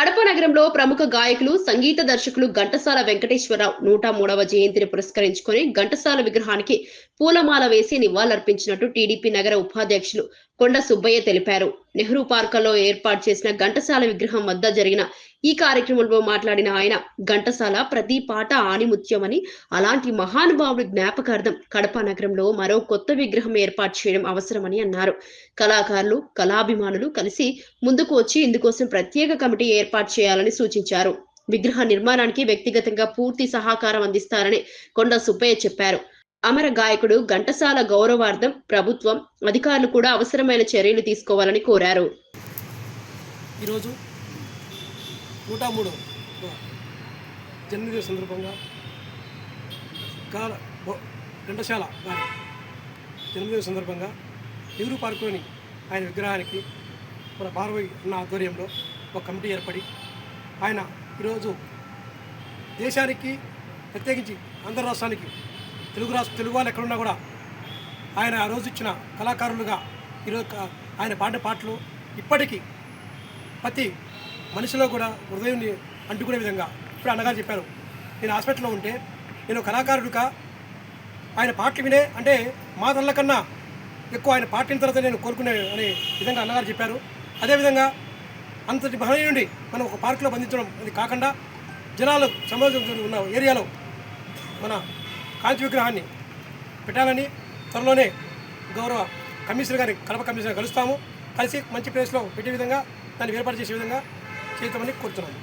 కడప నగరంలో ప్రముఖ గాయకులు సంగీత దర్శకులు ఘంటసాల వెంకటేశ్వరరావు 103వ జయంతిని పురస్కరించుకొని ఘంటసాల విగ్రహానికి పూలమాల వేసి నివాళులర్పించినట్టు టీడీపీ నగర ఉపాధ్యక్షులు కొండ సుబ్బయ్య తెలిపారు. నెహ్రూ పార్కులో ఏర్పాటు చేసిన ఘంటసాల విగ్రహం వద్ద జరిగిన ఈ కార్యక్రమంలో మాట్లాడిన ఆయన, ఘంటసాల ప్రతి పాట ఆణిముత్యమని, అలాంటి మహానుభావుడి జ్ఞాపకార్థం కడప నగరంలో మరో కొత్త విగ్రహం ఏర్పాటు చేయడం అవసరమని అన్నారు. కళాకారులు, కళాభిమానులు కలిసి ముందుకు వచ్చి ఇందుకోసం ప్రత్యేక కమిటీ ఏర్పాటు చేయాలని సూచించారు. విగ్రహ నిర్మాణానికి వ్యక్తిగతంగా పూర్తి సహకారం అందిస్తారని కొండ సుబ్బయ్య చెప్పారు. అమర గాయకుడు ఘంటసాల గౌరవార్థం ప్రభుత్వం, అధికారులు కూడా అవసరమైన చర్యలు తీసుకోవాలని కోరారు. ఈరోజు 103 జన్మదిన సందర్భంగా ఘంటసాల గారి జన్మదిన సందర్భంగా నెహ్రూ పార్కులోని ఆయన విగ్రహానికి మన భారవి అన్న ఆధ్వర్యంలో ఒక కమిటీ ఏర్పడి ఆయన ఈరోజు దేశానికి, ప్రత్యేకించి ఆంధ్ర రాష్ట్రానికి, తెలుగు వాళ్ళు ఎక్కడున్నా కూడా ఆయన ఆ రోజు ఇచ్చిన కళాకారులుగా ఈరోజు ఆయన పాడిన పాటలు ఇప్పటికీ ప్రతి మనిషిలో కూడా హృదయాన్ని అంటుకునే విధంగా. ఇప్పుడు అన్నగారు చెప్పారు, నేను హాస్పిటల్లో ఉంటే నేను కళాకారుడిగా ఆయన పాటలు వినే, అంటే మా తల్ల కన్నా ఎక్కువ ఆయన పాటిన తర్వాత నేను కోరుకునే అనే విధంగా అన్నగారు చెప్పారు. అదేవిధంగా అంతటి మహనీయుడి మనం ఒక పార్కులో బంధించడం అది కాకుండా జనాలు సమాజం ఉన్న ఏరియాలో మన కాంతి విగ్రహాన్ని పెట్టాలని త్వరలోనే గౌరవ కమిషనర్ గారి, కడప కమిషనర్ కలుస్తాము. కలిసి మంచి ప్లేస్లో పెట్టే విధంగా, దాన్ని ఏర్పాటు చేసే విధంగా చేద్దామని కోరుతున్నాము.